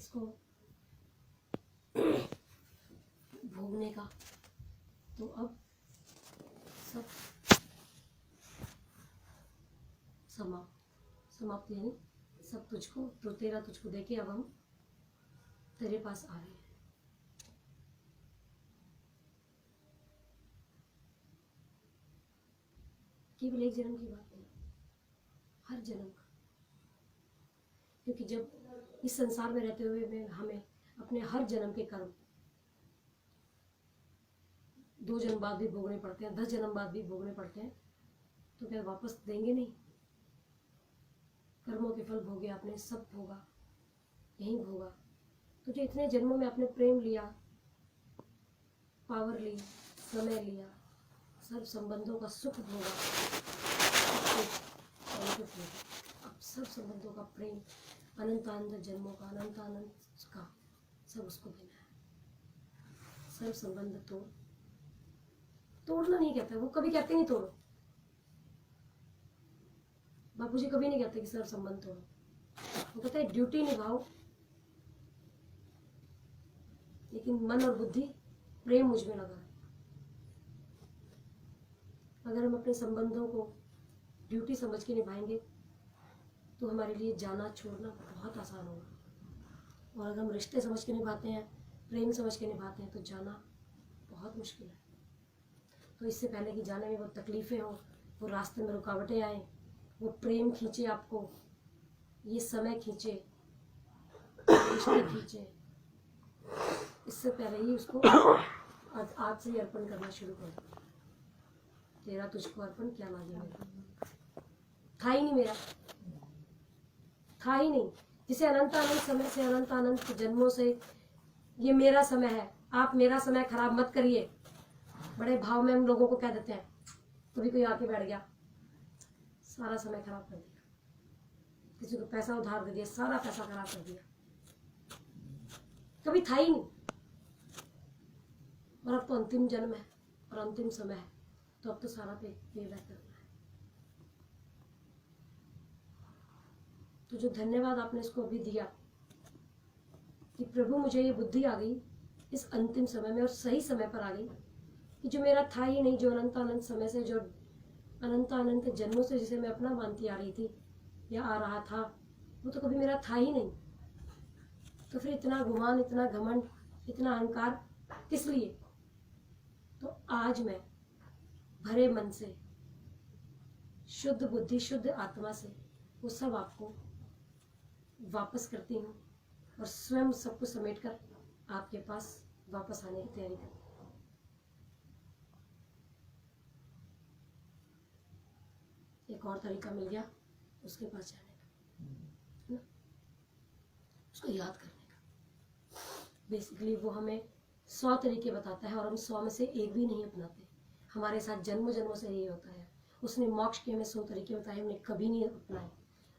इसको भोगने का। तो अब सब समाप्त यानी सब तुझको, तो तेरा तुझको देके अब हम तेरे पास आ रहे हैं। केवल एक जन्म की बात नहीं, हर जन्म का। क्योंकि जब इस संसार में रहते हुए में हमें अपने हर जन्म के कर्म 2 जन्म बाद भी भोगने पड़ते हैं, 10 जन्म बाद भी भोगने पड़ते हैं, तो क्या वापस देंगे नहीं? कर्मों के फल भोगे आपने, सब भोगा, यही भोगा। तो जो इतने जन्मों में आपने प्रेम लिया, पावर ली, समय लिया, सब संबंधों का सुख भोगा, अब सब संबंधों का प्रेम, अनंत जन्मों का, अनंत का, सब उसको देना है। सब संबंध तोड़ना नहीं कहते, वो कभी कहते नहीं तोड़ो। बापूजी कभी नहीं कहते कि सब संबंध तोड़ो, वो कहते हैं ड्यूटी निभाओ, लेकिन मन और बुद्धि प्रेम मुझ में लगा है। अगर हम अपने संबंधों को ड्यूटी समझ के निभाएंगे तो हमारे लिए जाना छोड़ना बहुत आसान होगा। और अगर हम रिश्ते समझ के निभाते हैं, प्रेम समझ के निभाते हैं, तो जाना बहुत मुश्किल है। तो इससे पहले कि जाने में वो तकलीफ़ें हो, वो रास्ते में रुकावटें आए, वो प्रेम खींचे आपको, ये समय खींचे, रिश्ते खींचे, इससे पहले ही उसको आज से ही अर्पण करना शुरू कर दो। तेरा तुझको अर्पण क्या लागे मेरा, था ही नहीं मेरा, था ही नहीं। जिसे अनंत अनंत समय से, अनंत अनंत जन्मों से ये मेरा समय है, आप मेरा समय खराब मत करिए, बड़े भाव में हम लोगों को कह देते हैं। कभी कोई आके बैठ गया, सारा समय खराब कर दिया, किसी को पैसा उधार दे दिया, सारा पैसा खराब कर दिया, कभी था ही नहीं। और अब तो अंतिम जन्म है और अंतिम समय है, तो अब तो सारा पे बैक करना है। तो जो धन्यवाद आपने इसको अभी दिया कि प्रभु मुझे ये बुद्धि आ गई इस अंतिम समय में, और सही समय पर आ गई, कि जो मेरा था ही नहीं, जो अनंत अनंत समय से, जो अनंत अनंत जन्मों से जिसे मैं अपना मानती आ रही थी या आ रहा था, वो तो कभी मेरा था ही नहीं। तो फिर इतना गुमान, इतना घमंड, इतना अहंकार किस लिए? तो आज मैं भरे मन से, शुद्ध बुद्धि, शुद्ध आत्मा से वो सब आपको वापस करती हूँ और स्वयं सबको समेटकर आपके पास वापस आने की तैयारी करती हूँ। एक और तरीका मिल गया उसके पास जाने का, है ना, उसको याद करने का। बेसिकली वो हमें 100 तरीके बताता है और हम 100 में से एक भी नहीं अपनाते। हमारे साथ जन्मों जन्मों से यही होता है। उसने मोक्ष के हमें 100 तरीके बताए, हमने कभी नहीं अपनाए।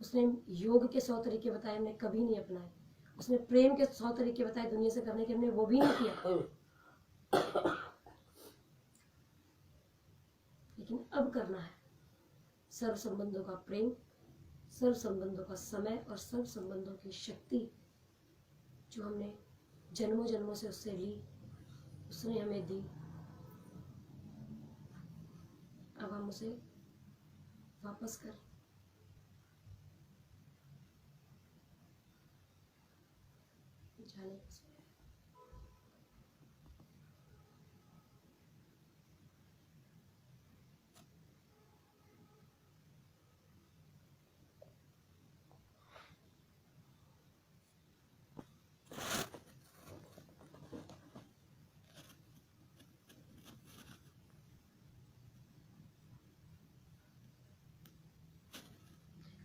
उसने योग के 100 तरीके बताए, हमने कभी नहीं अपनाए। उसने प्रेम के 100 तरीके बताए दुनिया से करने के, हमने वो भी नहीं किया। लेकिन अब करना है सर्व संबंधों का प्रेम, सर्व संबंधों का समय और सर्व संबंधों की शक्ति जो हमने जन्मों जन्मों से उससे ली, उसने हमें दी। अब हम उसे वापस कर जाने का समय।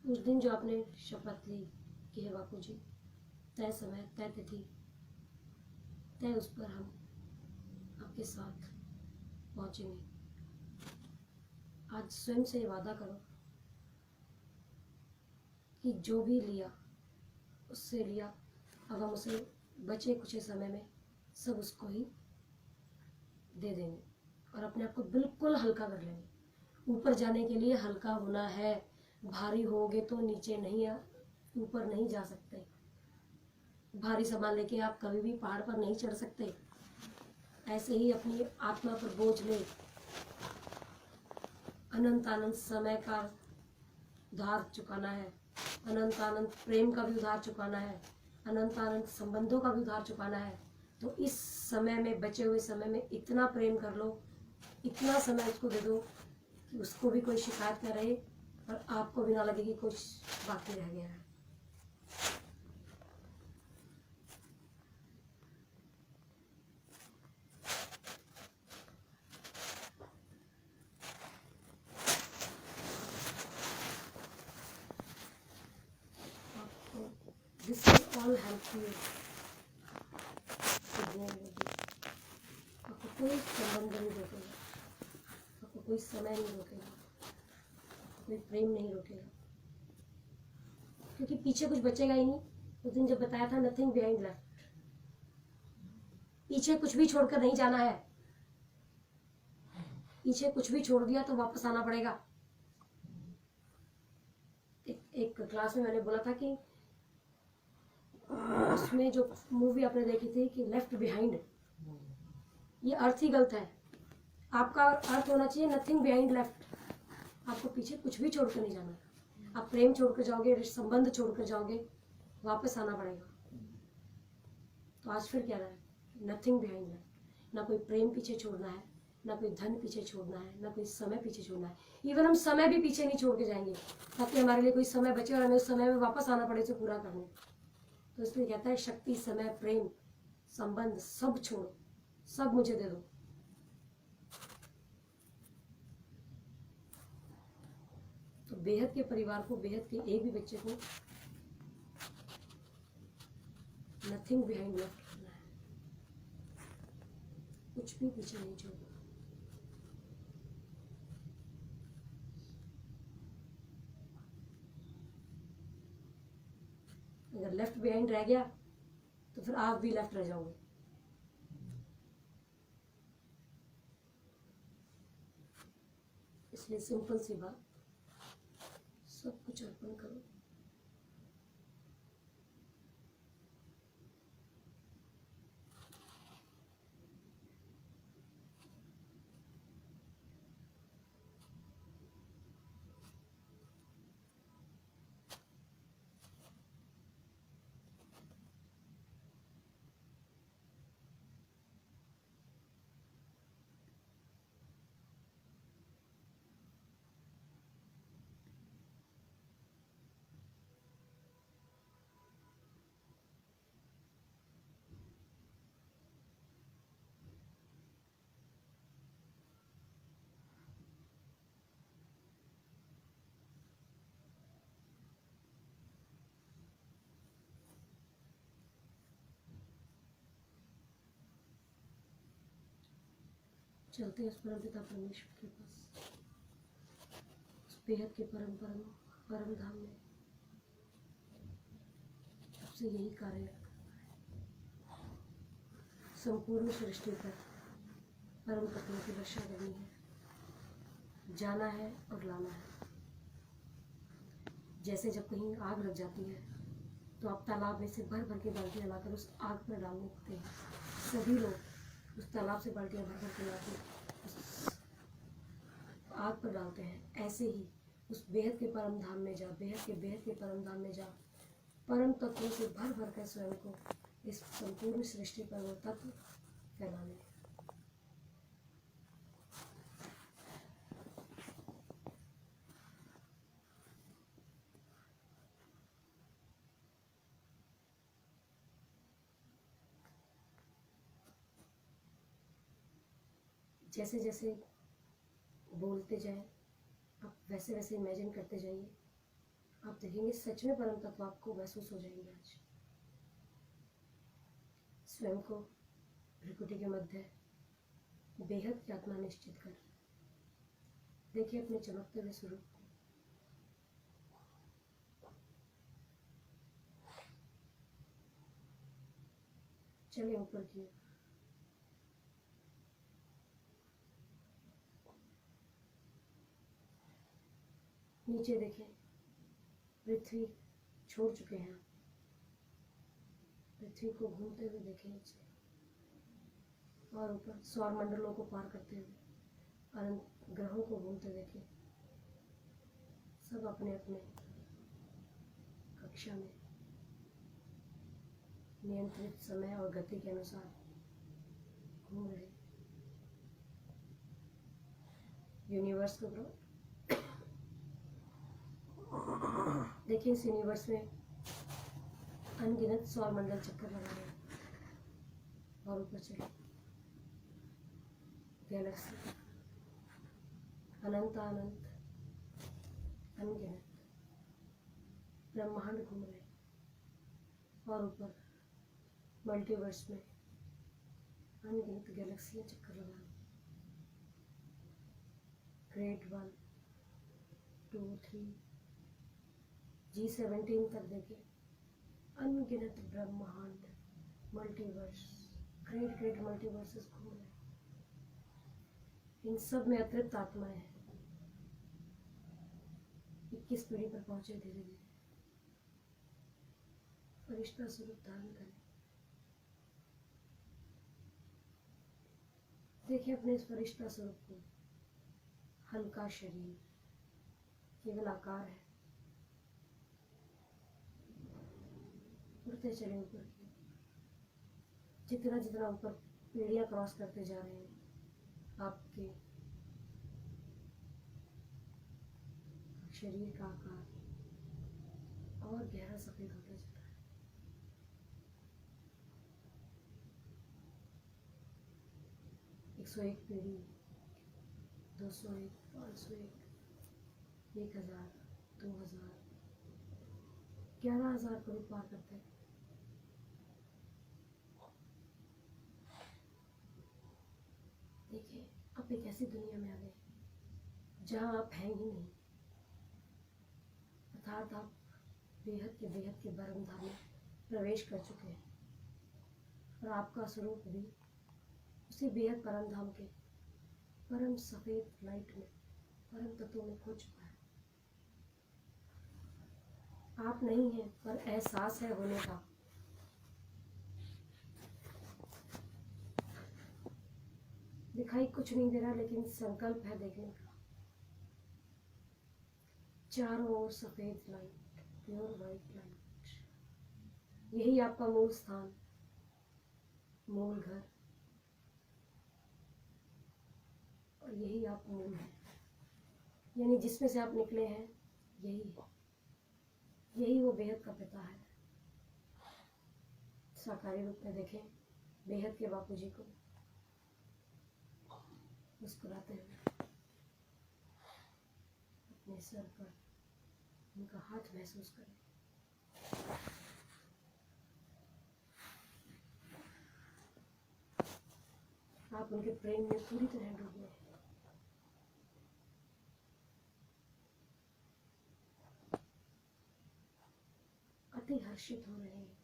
उस दिन जो आपने शपथ ली कि हे बापू जी, तय समय, तय तिथि, तय उस पर हम आपके साथ पहुंचेंगे। आज स्वयं से वादा करो कि जो भी लिया उससे लिया, अब हम उसे बचे कुछ समय में सब उसको ही दे देंगे और अपने आप को बिल्कुल हल्का कर लेंगे। ऊपर जाने के लिए हल्का होना है, भारी होगे तो नीचे नहीं, ऊपर नहीं जा सकते। भारी सामान लेके आप कभी भी पहाड़ पर नहीं चढ़ सकते। ऐसे ही अपनी आत्मा पर बोझ ले। अनंत अनंत समय का उधार चुकाना है, अनंत अनंत प्रेम का भी उधार चुकाना है, अनंत अनंत संबंधों का भी उधार चुकाना है। तो इस समय में, बचे हुए समय में इतना प्रेम कर लो, इतना समय उसको दे दो कि उसको भी कोई शिकायत न रहे और आपको भी ना लगे कि कुछ बाकी रह गया है। This will all help you to go with it. आपको कोई संबंध नहीं रोकेगा, आपको कोई समय नहीं रोकेगा, कोई प्रेम नहीं रोकेगा, क्योंकि पीछे कुछ बचेगा ही नहीं। उस दिन जब बताया था नथिंग बिहाइंड लेफ्ट, पीछे कुछ भी छोड़कर नहीं जाना है। पीछे कुछ भी छोड़ दिया तो वापस आना पड़ेगा। एक क्लास में मैंने बोला था कि उसमें जो मूवी आपने देखी थी कि लेफ्ट बिहाइंड, ये अर्थ ही गलत है। आपका अर्थ होना चाहिए नथिंग बिहाइंड लेफ्ट। आपको पीछे कुछ भी छोड़कर नहीं जाना। आप प्रेम छोड़कर जाओगे, संबंध छोड़कर जाओगे, वापस आना पड़ेगा। तो आज फिर क्या रहा है? Nothing behind left. ना कोई प्रेम पीछे छोड़ना है, ना कोई धन पीछे छोड़ना है, ना कोई समय पीछे छोड़ना है। इवन हम समय भी पीछे नहीं छोड़ के जाएंगे ताकि हमारे लिए कोई समय बचे और हमें उस समय में वापस आना पड़े उसे पूरा करने। तो इसलिए कहता है शक्ति, समय, प्रेम, संबंध सब छोड़ो, सब मुझे दे दो। तो बेहद के परिवार को, बेहद के एक भी बच्चे को नथिंग बिहाइंड लेफ्ट करना है, कुछ भी पीछे नहीं छोड़ना। अगर लेफ्ट बिहाइंड रह गया तो फिर आप भी लेफ्ट रह जाओगे। इसलिए सिंपल सी बात, सब कुछ अर्पण करो। चलते हैं उस परम पिता परमेश्वर के पास, उस बेहद के परम परम परम धाम में। सबसे यही कार्य संपूर्ण सृष्टि पर परम तत्वों की वर्षा करनी है, जाना है और लाना है। जैसे जब कहीं आग लग जाती है तो आप तालाब में से भर भर के बाल्टियाँ लाकर उस आग पर डालने लगते हैं। सभी लोग उस तालाब से बाल्टियाँ भर भर के लाकर उस आग पर डालते हैं। ऐसे ही उस बेहद के परम धाम में जा, बेहद के परम धाम में जा, परम तत्वों से भर भर कर स्वयं को इस संपूर्ण सृष्टि पर वो तत्व फैलाने। जैसे जैसे बोलते जाएं, आप वैसे वैसे इमेजिन करते जाइए। आप देखेंगे सच में परम तत्व आपको महसूस हो जाएंगे। आज स्वयं को भ्रिकुटी के मध्य बेहद की आत्मा निश्चित कर देखिए अपने चमकते हुए स्वरूप को। चलिए ऊपर की ओर, नीचे देखें, पृथ्वी छोड़ चुके हैं, पृथ्वी को घूमते हुए देखें नीचे और ऊपर सौर मंडलों को पार करते हुए अनंत ग्रहों को घूमते देखें। सब अपने अपने कक्षा में नियंत्रित समय और गति के अनुसार घूम रहे। यूनिवर्स को देखिए, इस यूनिवर्स में अनगिनत सौर मंडल चक्कर लगा रहे हैं और ऊपर चले गैलेक्सी अनंत अनंत अनगिनत ब्रह्मांड घूम रहे और ऊपर मल्टीवर्स में अनगिनत गैलेक्सियां चक्कर लगा रही। ग्रेड 1, 2, 3 G17 तक देखे अनगिनत ब्रह्मांड मल्टीवर्स ग्रेट मल्टीवर्सेस घूम रहे। इन सब में अतिरिक्त आत्माएं हैं। 21 पीढ़ी पर पहुंचे धीरे धीरे। फरिश्ता स्वरूप धारण करें। देखिए अपने इस फरिश्ता स्वरूप को। हल्का शरीर, केवल आकार है। उड़ते चले ऊपर की। जितना जितना ऊपर पीढ़ियां क्रॉस करते जा रहे हैं, आपके शरीर का आकार और गहरा सफेद होता जा रहा है। 101 पीढ़ी, 201, 501, 1000, 2000, 11,000 को भी पार करते हैं। देखिए, आप एक ऐसी दुनिया में आ गए जहाँ आप हैं ही नहीं, अर्थात आप बेहद के परम धाम में प्रवेश कर चुके हैं और आपका स्वरूप भी उसी बेहद परम धाम के परम सफेद लाइट में परम तत्वों में खो चुका है। आप नहीं हैं, पर एहसास है होने का। दिखाई कुछ नहीं दे रहा, लेकिन संकल्प है देखने का। चारों ओर सफेद लाइट, प्योर वाइट लाइट। यही आपका मूल स्थान, मूल घर, और यही आप मूल है, यानी जिसमें से आप निकले हैं यही है। यही वो बेहद का पिता है। साकारी रूप में देखें बेहद के बापूजी को मुस्कुराते हुए। अपने सर पर उनका हाथ महसूस करें। आप उनके प्रेम में पूरी तरह डूब गए। अति हर्षित हो रहे हैं।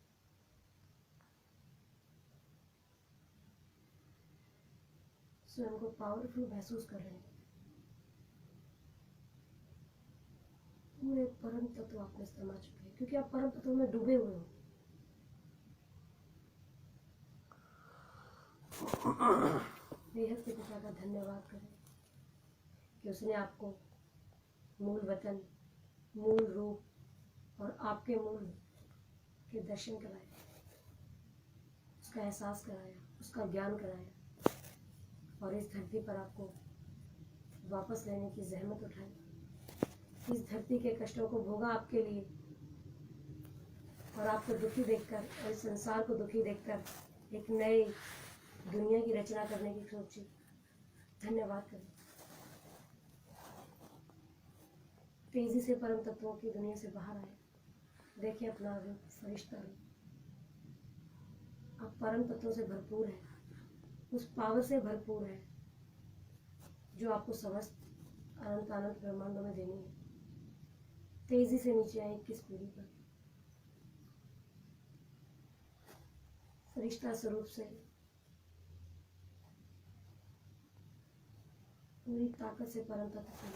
स्वयं को पावरफुल महसूस कर रहे हैं। पूरे परम तत्व आप में समा चुके हैं, क्योंकि आप परम तत्व में डूबे हुए हो। बेहद के पिता का धन्यवाद करें कि उसने आपको मूल वतन, मूल रूप और आपके मूल के दर्शन कराए, उसका एहसास कराया, उसका ज्ञान कराया और इस धरती पर आपको वापस लेने की जहमत उठाई। इस धरती के कष्टों को भोगा आपके लिए और आपको दुखी देखकर और इस संसार को दुखी देखकर एक नई दुनिया की रचना करने की सोची। धन्यवाद करें। तेजी से परम तत्वों की दुनिया से बाहर आए। देखिए अपना रूप, फरिश्ता रूप। आप परम तत्वों से भरपूर हैं, उस पावर से भरपूर है जो आपको समस्त अनंत अनंत ब्रह्मांडों में देनी है। तेजी से नीचे आए 21 पीढ़ी पर। फरिश्ता स्वरूप से पूरी ताकत से परम तत्व से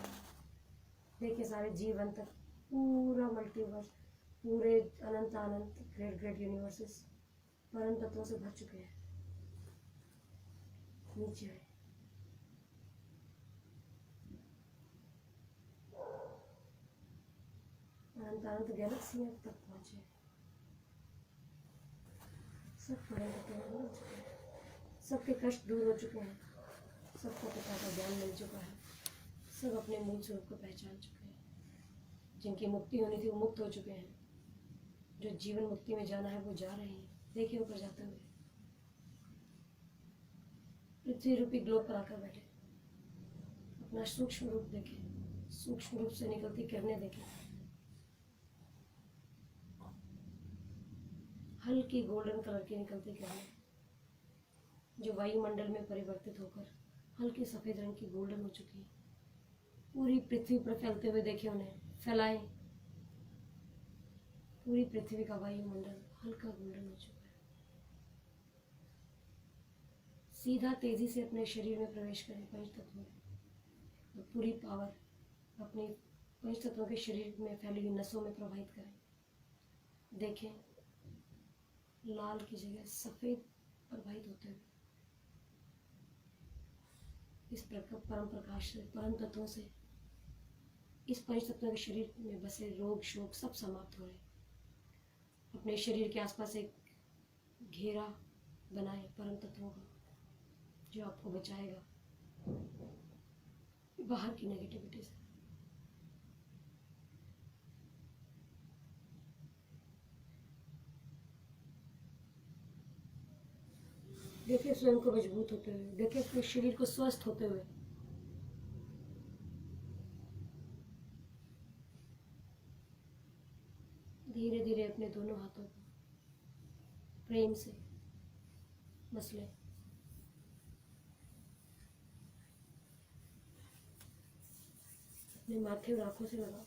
देखिए सारे जीवन तक, पूरा मल्टीवर्स, पूरे अनंत अनंत ग्रेट यूनिवर्सेस परम तत्वों से भर चुके हैं। नीचे आए, अनंत अनंत गैलेक्सी अब तक पहुंचे। सब परम तत्वों में मिल चुके हैं, सबके कष्ट दूर हो चुके हैं, सबको पिता का ज्ञान मिल चुका है, सब अपने मूल स्वरूप को पहचान चुके हैं। जिनकी मुक्ति होनी थी वो मुक्त हो चुके हैं, जो जीवन मुक्ति में जाना है वो जा रहे हैं। देखिए ऊपर जाते हुए पृथ्वी रूपी ग्लोब पर आकर बैठे, अपना सूक्ष्म रूप देखें, सूक्ष्म रूप से निकलती किरणें देखें, हल्की गोल्डन कलर की निकलती किरणें जो वायुमंडल में परिवर्तित होकर हल्की सफेद रंग की गोल्डन हो चुकी है। पूरी पृथ्वी पर फैलते हुए देखें उन्हें, फैलाएं। पूरी पृथ्वी का वायुमंडल हल्का गोल्डन हो चुका है। सीधा तेजी से अपने शरीर में प्रवेश करें पंच तत्व में, तो पूरी पावर अपने पंच तत्वों के शरीर में फैली हुई नसों में प्रवाहित करें। देखें लाल की जगह सफेद प्रवाहित होते हुए इस प्रकार परम प्रकाश से, परम तत्वों से इस पंच तत्वों के शरीर में बसे रोग शोक सब समाप्त हो रहे। अपने शरीर के आसपास एक घेरा बनाए परम तत्वों का, जो आपको बचाएगा बाहर की नेगेटिविटी से। देखिए स्वयं को मजबूत होते हुए, देखिए अपने शरीर को स्वस्थ होते हुए। धीरे धीरे अपने दोनों हाथों को प्रेम से मसले, अपने माथे और आंखों से लगाओ।